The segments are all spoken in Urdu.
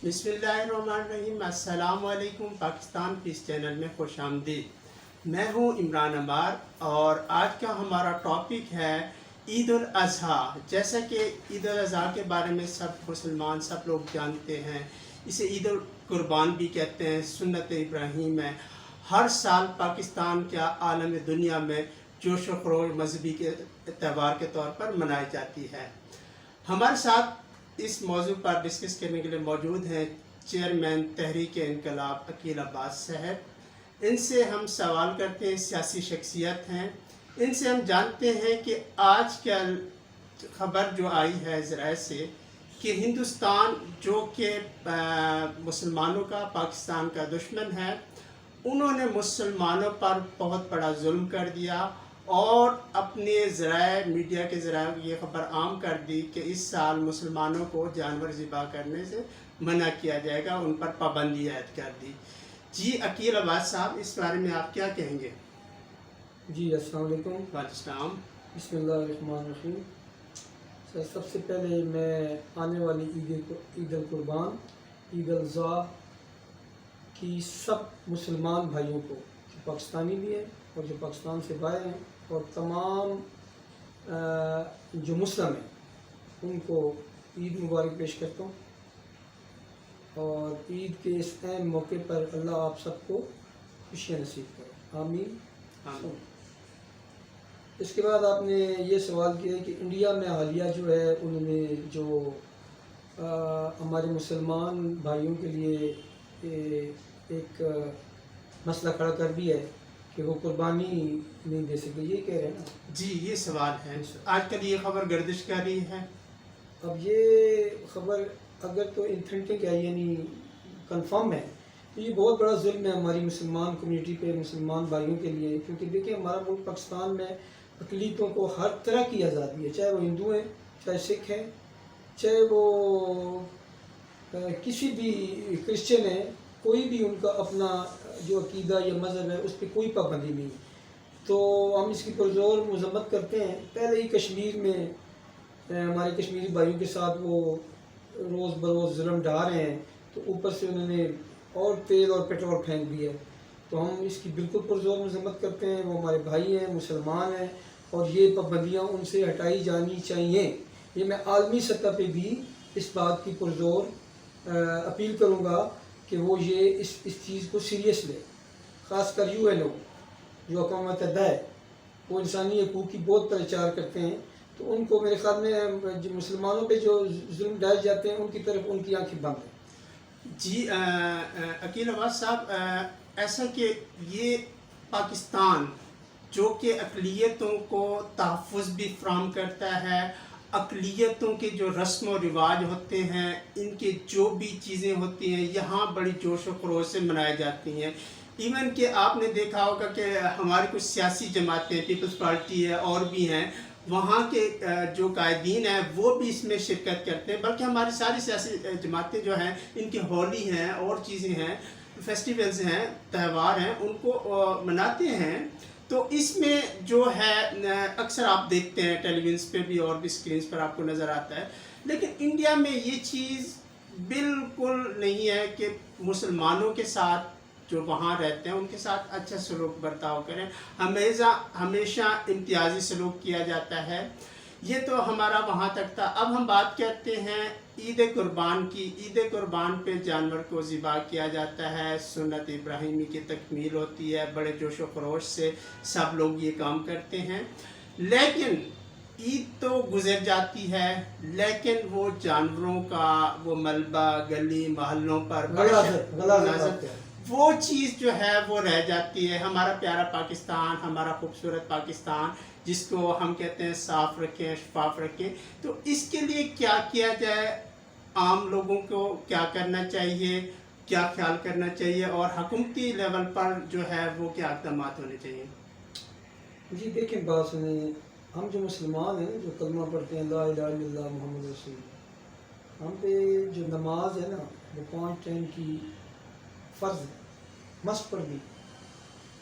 بسم اللہ الرحمن الرحیم۔ السلام علیکم۔ پاکستان پیس چینل میں خوش آمدید۔ میں ہوں عمران عمار اور آج کا ہمارا ٹاپک ہے عید الاضحیٰ۔ جیسا کہ عید الاضحیٰ کے بارے میں سب مسلمان سب لوگ جانتے ہیں، اسے عید القربان بھی کہتے ہیں، سنت ابراہیم ہے۔ ہر سال پاکستان کیا عالم دنیا میں جوش و خروش مذہبی کے تہوار کے طور پر منائی جاتی ہے۔ ہمارے ساتھ اس موضوع پر ڈسکس کرنے کے لیے موجود ہیں چیئرمین تحریک انقلاب عقیل عباس صاحب۔ ان سے ہم سوال کرتے ہیں، سیاسی شخصیت ہیں، ان سے ہم جانتے ہیں کہ آج کل خبر جو آئی ہے ذرائع سے کہ ہندوستان جو کہ مسلمانوں کا پاکستان کا دشمن ہے، انہوں نے مسلمانوں پر بہت بڑا ظلم کر دیا اور اپنے ذرائع میڈیا کے ذرائع یہ خبر عام کر دی کہ اس سال مسلمانوں کو جانور ذبح کرنے سے منع کیا جائے گا، ان پر پابندی عائد کر دی۔ جی عقیل عباس صاحب، اس بارے میں آپ کیا کہیں گے؟ جی السلام علیکم۔ وعلیکم السلام۔ بسم اللہ الرحمن الرحیم۔ سب سے پہلے میں آنے والی عید القربان، عید الاضحیٰ کی سب مسلمان بھائیوں کو، جو پاکستانی بھی ہیں اور جو پاکستان سے باہر ہیں، اور تمام جو مسلم ہیں ان کو عید مبارک پیش کرتا ہوں، اور عید کے اس اہم موقع پر اللہ آپ سب کو خوشیاں نصیب کرے، آمین۔ اس کے بعد آپ نے یہ سوال کیا کہ انڈیا میں حالیہ جو ہے انہوں نے جو ہمارے مسلمان بھائیوں کے لیے ایک مسئلہ کھڑا کر دیا ہے کہ وہ قربانی نہیں دے سکے، یہ کہہ رہے ہیں نا؟ جی یہ سوال ہے، آج کل یہ خبر گردش کر رہی ہے۔ اب یہ خبر اگر تو انتھینٹک ہے یعنی کنفرم ہے تو یہ بہت بڑا ظلم ہے ہماری مسلمان کمیونٹی پہ، مسلمان بھائیوں کے لیے، کیونکہ دیکھیں ہمارا ملک پاکستان میں اقلیتوں کو ہر طرح کی آزادی ہے، چاہے وہ ہندو ہیں، چاہے سکھ ہیں، چاہے وہ کسی بھی کرسچن ہیں، کوئی بھی ان کا اپنا جو عقیدہ یا مذہب ہے اس پہ کوئی پابندی نہیں، تو ہم اس کی پرزور مذمت کرتے ہیں۔ پہلے ہی کشمیر میں ہمارے کشمیری بھائیوں کے ساتھ وہ روز بروز ظلم ڈھا رہے ہیں، تو اوپر سے انہوں نے اور تیل اور پیٹرول پھینک دیا ہے، تو ہم اس کی بالکل پرزور مذمت کرتے ہیں۔ وہ ہمارے بھائی ہیں، مسلمان ہیں، اور یہ پابندیاں ان سے ہٹائی جانی چاہیے۔ یہ میں عالمی سطح پہ بھی اس بات کی پرزور اپیل کروں گا کہ وہ یہ اس چیز کو سیریس لے، خاص کر UN جو اقوام متحدہ ہے، وہ انسانی حقوق کی بہت پرچار کرتے ہیں، تو ان کو میرے خیال میں جو مسلمانوں پہ جو ظلم ڈھائے جاتے ہیں ان کی طرف ان کی آنکھیں بند ہیں۔ جی عقیل عباس صاحب، ایسا کہ یہ پاکستان جو کہ اقلیتوں کو تحفظ بھی فراہم کرتا ہے، اقلیتوں کے جو رسم و رواج ہوتے ہیں، ان کے جو بھی چیزیں ہوتی ہیں یہاں بڑی جوش و خروش سے منائی جاتی ہیں۔ ایون کہ آپ نے دیکھا ہوگا کہ ہماری کچھ سیاسی جماعتیں، پیپلز پارٹی ہے اور بھی ہیں، وہاں کے جو قائدین ہیں وہ بھی اس میں شرکت کرتے ہیں، بلکہ ہماری ساری سیاسی جماعتیں جو ہیں ان کی ہولی ہیں اور چیزیں ہیں، فیسٹیولز ہیں، تہوار ہیں، ان کو مناتے ہیں۔ تو اس میں جو ہے اکثر آپ دیکھتے ہیں ٹیلی ویژن پہ بھی اور بھی اسکرینس پر آپ کو نظر آتا ہے، لیکن انڈیا میں یہ چیز بالکل نہیں ہے کہ مسلمانوں کے ساتھ جو وہاں رہتے ہیں ان کے ساتھ اچھا سلوک برتاؤ کریں، ہمیشہ امتیازی سلوک کیا جاتا ہے۔ یہ تو ہمارا وہاں تک تھا۔ اب ہم بات کرتے ہیں عید قربان کی۔ عید قربان پہ جانور کو ذبح کیا جاتا ہے، سنت ابراہیمی کی تکمیل ہوتی ہے، بڑے جوش و خروش سے سب لوگ یہ کام کرتے ہیں، لیکن عید تو گزر جاتی ہے، لیکن وہ جانوروں کا وہ ملبہ گلی محلوں پر وہ چیز جو ہے وہ رہ جاتی ہے۔ ہمارا پیارا پاکستان، ہمارا خوبصورت پاکستان جس کو ہم کہتے ہیں صاف رکھیں، شفاف رکھیں، تو اس کے لیے کیا کیا جائے؟ عام لوگوں کو کیا کرنا چاہیے، کیا خیال کرنا چاہیے، اور حکومتی لیول پر جو ہے وہ کیا اقدامات ہونے چاہیے؟ جی دیکھیں، بات سنیں، ہم جو مسلمان ہیں جو کلمہ پڑھتے ہیں لا الہ الا اللہ محمد رسول اللہ، ہم پہ جو نماز ہے نا وہ 5 ٹائم کی فرض ہے، مست پڑھ دی۔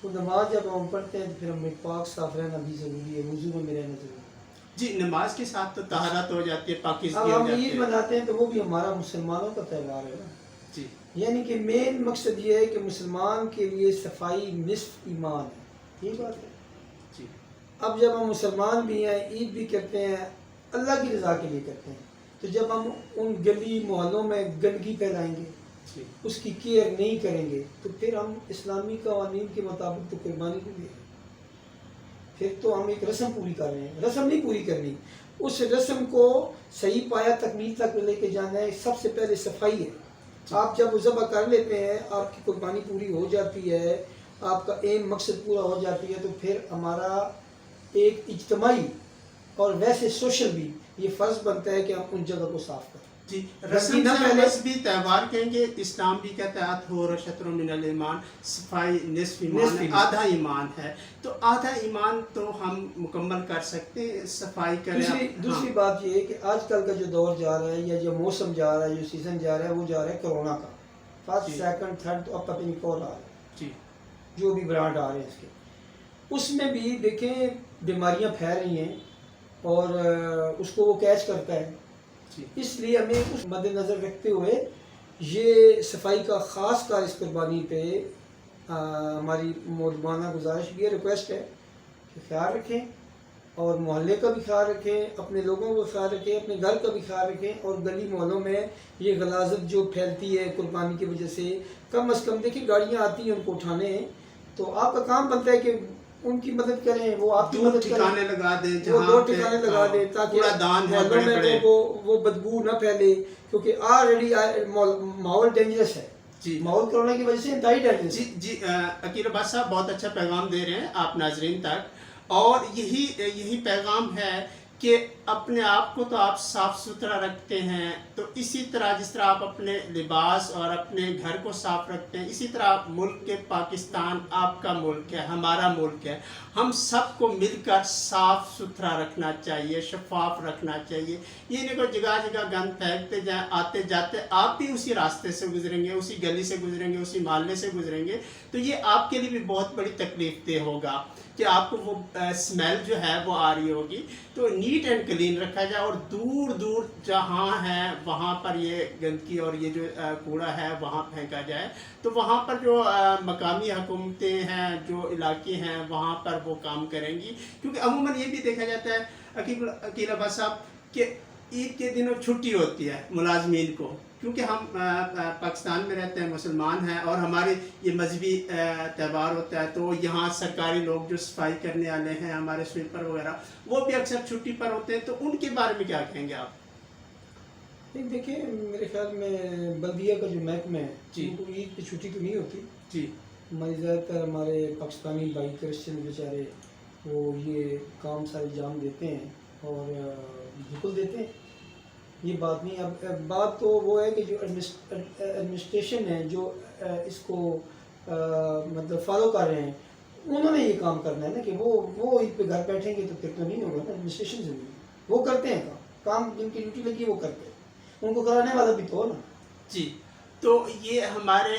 وہ نماز جب ہم پڑھتے ہیں تو پھر ہمیں پاک صاف رہنا بھی ضروری ہے، وضو میں رہنا ضروری ہے۔ جی نماز کے ساتھ تو طہارت ہو جاتی ہے، پاکیزگی اب ہو ہم جاتی عید ہے۔ مناتے ہیں تو وہ بھی ہمارا مسلمانوں کا تہوار ہے نا، جی یعنی کہ مین مقصد یہ ہے کہ مسلمان کے لیے صفائی نصف ایمان ہے، یہ بات ہے۔ جی اب جب ہم مسلمان بھی ہیں، عید بھی کرتے ہیں، اللہ کی رضا کے لیے کرتے ہیں، تو جب ہم ان گلی محلوں میں گندگی پھیلائیں گے، جی اس کی کیئر نہیں کریں گے، تو پھر ہم اسلامی قوانین کے مطابق تو قربانی کو دیں، پھر تو ہم ایک رسم پوری کر رہے ہیں، رسم نہیں پوری کرنی، اس رسم کو صحیح پایا تکمیل تک لے کے جانا ہے۔ سب سے پہلے صفائی ہے۔ آپ جب وہ ذبح کر لیتے ہیں، آپ کی قربانی پوری ہو جاتی ہے، آپ کا ایم مقصد پورا ہو جاتی ہے، تو پھر ہمارا ایک اجتماعی اور ویسے سوشل بھی یہ فرض بنتا ہے کہ ہم ان جگہ کو صاف کریں۔ جی گندگی رسم نہ سے پھیلے۔ مذہبی تہوار کہیں گے، اسلام بھی کہتا ہے طہور شطر من الایمان، صفائی نصف ایمان ہے، آدھا ایمان ہے، تو آدھا ایمان تو ہم مکمل کر سکتے ہیں، صفائی کریں۔ دوسری بات یہ ہے کہ آج کل کا جو دور جا رہا ہے، یا جو موسم جا رہا ہے، جو سیزن جا رہا ہے، وہ جا رہا ہے کرونا کا، فرسٹ سیکنڈ تھرڈ، تو اب پتہ نہیں کون آ رہا ہے، جی جو بھی برانڈ آ رہے ہیں اس کے، اس میں بھی دیکھیں بیماریاں پھیل رہی ہیں اور اس کو وہ کیچ کرتا ہے، جی اس لیے ہمیں اس مد نظر رکھتے ہوئے یہ صفائی کا خاص کار اس قربانی پہ ہماری مودبانہ گزارش بھی ہے، ریکویسٹ ہے کہ خیال رکھیں، اور محلے کا بھی خیال رکھیں، اپنے لوگوں کا خیال رکھیں، اپنے گھر کا بھی خیال رکھیں، اور گلی محلوں میں یہ غلاظت جو پھیلتی ہے قربانی کی وجہ سے، کم از کم دیکھیں گاڑیاں آتی ہیں ان کو اٹھانے ہیں، تو آپ کا کام بنتا ہے کہ ان کی مدد کریں، وہ آپ کی دو مدد ٹھکانے کریں، لگا دیں، وہ جہاں دو ٹھکانے لگا دیں تاکہ کوڑا دان ہے محلوں بڑے میں بڑے، وہ بدبو نہ پھیلے، کیونکہ آلریڈی ماحول ڈینجرس ہے، جی ماحول کرونا کی وجہ سے انتہائی ڈینجرس ہے۔ جی عقیل عباس صاحب بہت اچھا پیغام دے رہے ہیں آپ ناظرین تک، اور یہی پیغام ہے کہ اپنے آپ کو تو آپ صاف ستھرا رکھتے ہیں، تو اسی طرح جس طرح آپ اپنے لباس اور اپنے گھر کو صاف رکھتے ہیں، اسی طرح ملک کے پاکستان آپ کا ملک ہے، ہمارا ملک ہے، ہم سب کو مل کر صاف ستھرا رکھنا چاہیے، شفاف رکھنا چاہیے، یہ نہیں کہ جگہ جگہ گند پھینکتے جائیں، آتے جاتے آپ بھی اسی راستے سے گزریں گے، اسی گلی سے گزریں گے، اسی محلے سے گزریں گے، تو یہ آپ کے لیے بھی بہت بڑی تکلیف دہ ہوگا کہ آپ کو وہ اسمیل جو ہے وہ آ رہی ہوگی، تو نیٹ اینڈ کلین رکھا جائے، اور دور دور جہاں ہے وہاں پر یہ گندگی اور یہ جو کوڑا ہے وہاں پھینکا جائے، تو وہاں پر جو مقامی حکومتیں ہیں، جو علاقے ہیں، وہاں پر وہ کام کریں گی، کیونکہ عموماً یہ بھی دیکھا جاتا ہے عقیل عباس صاحب کہ عید کے دنوں چھٹی ہوتی ہے ملازمین کو، کیونکہ ہم پاکستان میں رہتے ہیں، مسلمان ہیں، اور ہمارے یہ مذہبی تہوار ہوتا ہے، تو یہاں سرکاری لوگ جو صفائی کرنے والے ہیں، ہمارے سویپر وغیرہ، وہ بھی اکثر چھٹی پر ہوتے ہیں، تو ان کے بارے میں کیا کہیں گے آپ؟ دیکھیں میرے خیال میں بلدیہ کا جو محکمہ ہے، جی ان کو عید کی چھٹی تو نہیں ہوتی، جی ہماری زیادہ تر ہمارے پاکستانی بھائی کرسچن بیچارے وہ یہ کام سارے انجام دیتے ہیں اور بالکل دیتے ہیں، یہ بات نہیں۔ اب بات تو وہ ہے کہ جو ایڈمنسٹریشن ہے، جو اس کو مطلب فالو کر رہے ہیں، انہوں نے یہ کام کرنا ہے نا، کہ وہ عید پہ گھر بیٹھیں گے تو پھر تو نہیں ہوگا نا، ایڈمنسٹریشن ضروری ہے، وہ کرتے ہیں کام جن کی ڈیوٹی لگی وہ کرتے ہیں، ان کو کرانے والا بھی تو ہو نا۔ جی تو یہ ہمارے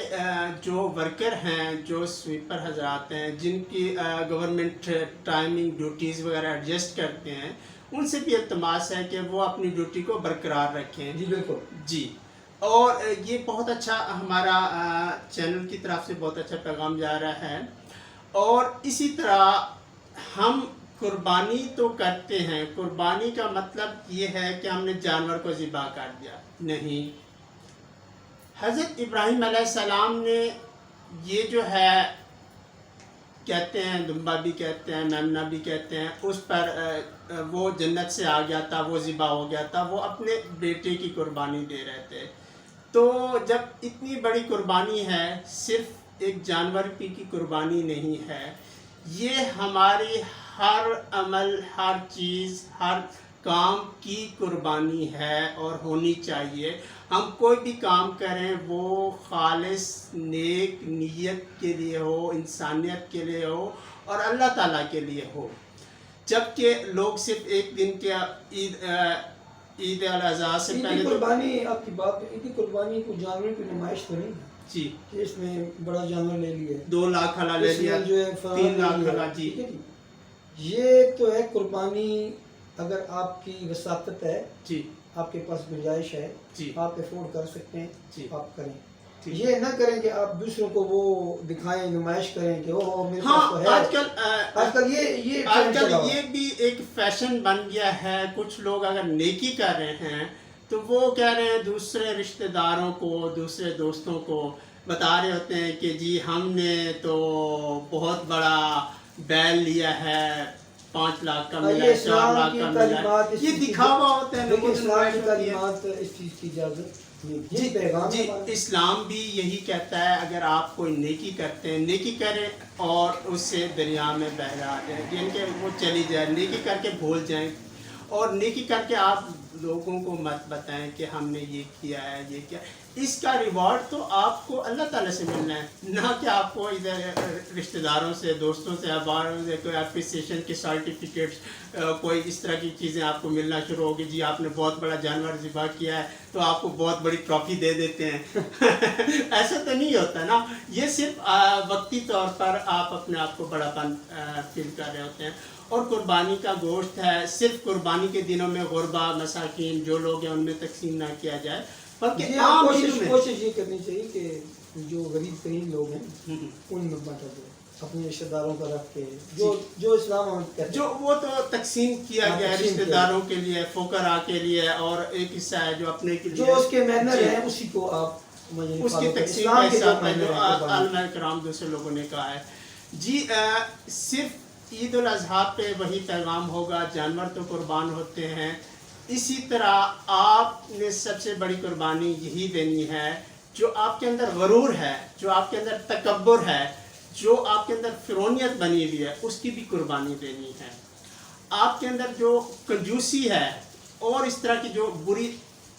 جو ورکر ہیں، جو سویپر حضرات ہیں، جن کی گورنمنٹ ٹائمنگ ڈیوٹیز وغیرہ ایڈجسٹ کرتے ہیں، ان سے بھی التماس ہے کہ وہ اپنی ڈیوٹی کو برقرار رکھیں۔ جی بالکل جی اور یہ بہت اچھا ہمارا چینل کی طرف سے بہت اچھا پیغام جا رہا ہے، اور اسی طرح ہم قربانی تو کرتے ہیں، قربانی کا مطلب یہ ہے کہ ہم نے جانور کو ذبح کر دیا، نہیں، حضرت ابراہیم علیہ السلام نے یہ جو ہے کہتے ہیں، دمبا بھی کہتے ہیں، میمنہ بھی کہتے ہیں، اس پر وہ جنت سے آ گیا تھا، وہ ذبح ہو گیا تھا، وہ اپنے بیٹے کی قربانی دے رہے تھے، تو جب اتنی بڑی قربانی ہے، صرف ایک جانور کی قربانی نہیں ہے، یہ ہماری ہر عمل، ہر چیز، ہر کام کی قربانی ہے اور ہونی چاہیے۔ ہم کوئی بھی کام کریں وہ خالص نیک نیت کے لیے ہو، انسانیت کے لیے ہو، اور اللہ تعالیٰ کے لیے ہو، جبکہ لوگ صرف ایک دن کے عید الاضحیٰ سے عید پہلے کی قربانی، آپ کی بات عید کی قربانی کو جانور کی نمائش تو نہیں ہے جی کہ اس نے بڑا جانور لے لیا ہے، 2 لاکھ حلال لے لیا، جو ہے 3 لاکھ حلال، جی ٹھیک ہے جی، یہ تو ہے قربانی، اگر آپ کی وساطت ہے، جی آپ کے پاس گنجائش ہے، جی آپ افورڈ کر سکتے ہیں، جی آپ کریں، یہ نہ کریں کہ آپ دوسروں کو وہ دکھائیں، نمائش کریں کہ اوہ میرے ہاں پاس تو ہے۔ آج کل یہ آج ٹرینڈ کل چلا ہوا یہ بھی ایک فیشن بن گیا ہے، کچھ لوگ اگر نیکی کر رہے ہیں تو وہ کہہ رہے ہیں دوسرے رشتہ داروں کو، دوسرے دوستوں کو بتا رہے ہوتے ہیں کہ جی ہم نے تو بہت بڑا بیل لیا ہے، 5 لاکھ کا ملا یہ ہے، 4 لاکھ اسلام کی کا ملا ہے، تعلیمات اس یہ چیز کی دکھاوا ہوتا ہے، لیکن لوگوں کی اسلام نمائش کی ہوتی ہے۔ تعلیمات اس چیز کی اجازت نہیں۔ جی یہ پیغام ہے جی ہمارا۔ اسلام بھی یہی کہتا ہے اگر آپ کوئی نیکی کرتے ہیں، نیکی کریں اور اس سے دریا میں بہرا جائیں، یعنی کہ وہ چلی جائے، نیکی کر کے بھول جائیں، اور نیکی کر کے آپ لوگوں کو مت بتائیں کہ ہم نے یہ کیا ہے یہ کیا۔ اس کا ریوارڈ تو آپ کو اللہ تعالیٰ سے ملنا ہے، نہ کہ آپ کو ادھر رشتہ داروں سے، دوستوں سے، احباروں سے کوئی اپریسیشن کے سرٹیفکیٹس، کوئی اس طرح کی چیزیں آپ کو ملنا شروع ہوگی۔ جی آپ نے بہت بڑا جانور ذبح کیا ہے تو آپ کو بہت بڑی ٹرافی دے دیتے ہیں ایسا تو نہیں ہوتا نا، یہ صرف وقتی طور پر آپ اپنے آپ کو بڑا پن فیل کر رہے ہوتے ہیں۔ اور قربانی کا گوشت ہے، صرف قربانی کے دنوں میں غربا، مساکین جو لوگ ہیں ان میں تقسیم نہ کیا جائے، بلکہ جی عام کوشش دنوں میں کوشش یہ کرنی چاہیے کہ جو غریب ترین لوگ ہیں ان میں بانٹا جائے، اپنے رشتہ داروں کا رکھ کے جو اسلام ہم کہتے ہیں، جو وہ تو تقسیم کیا گیا ہے تقسیم رشتہ کیا داروں کے لیے، فقراء کے لیے، اور ایک حصہ ہے جو اپنے کے لیے، جو اس کے مینر جی، ہیں اسی کو آپ اس کی تقسیم کا حساب ہے جو علماء کرام دوسرے لوگوں نے کہا ہے۔ جی صرف عید الاضحیٰ پہ وہی پیغام ہوگا، جانور تو قربان ہوتے ہیں، اسی طرح آپ نے سب سے بڑی قربانی یہی دینی ہے، جو آپ کے اندر غرور ہے، جو آپ کے اندر تکبر ہے، جو آپ کے اندر فرونیت بنی ہوئی ہے، اس کی بھی قربانی دینی ہے۔ آپ کے اندر جو کنجوسی ہے اور اس طرح کی جو بری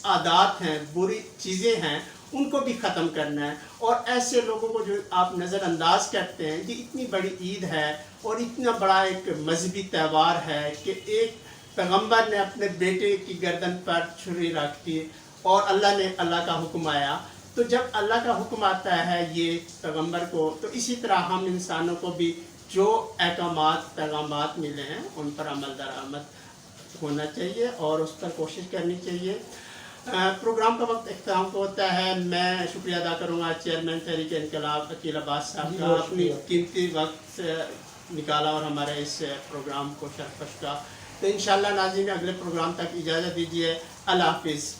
عادات ہیں، بری چیزیں ہیں، ان کو بھی ختم کرنا ہے، اور ایسے لوگوں کو جو آپ نظر انداز کرتے ہیں، یہ اتنی بڑی عید ہے اور اتنا بڑا ایک مذہبی تہوار ہے کہ ایک پیغمبر نے اپنے بیٹے کی گردن پر چھری رکھ دی اور اللہ کا حکم آیا، تو جب اللہ کا حکم آتا ہے یہ پیغمبر کو، تو اسی طرح ہم انسانوں کو بھی جو احکامات پیغامات ملے ہیں ان پر عمل درآمد ہونا چاہیے اور اس پر کوشش کرنی چاہیے۔ پروگرام کا وقت اختتام کو ہوتا ہے، میں شکریہ ادا کروں گا چیئرمین تحریک انقلاب عقیل عباس صاحب کا، اپنی قیمتی وقت نکالا اور ہمارے اس پروگرام کو شرف بخشا۔ تو انشاءاللہ ناظرین اگلے پروگرام تک اجازت دیجیے، اللہ حافظ۔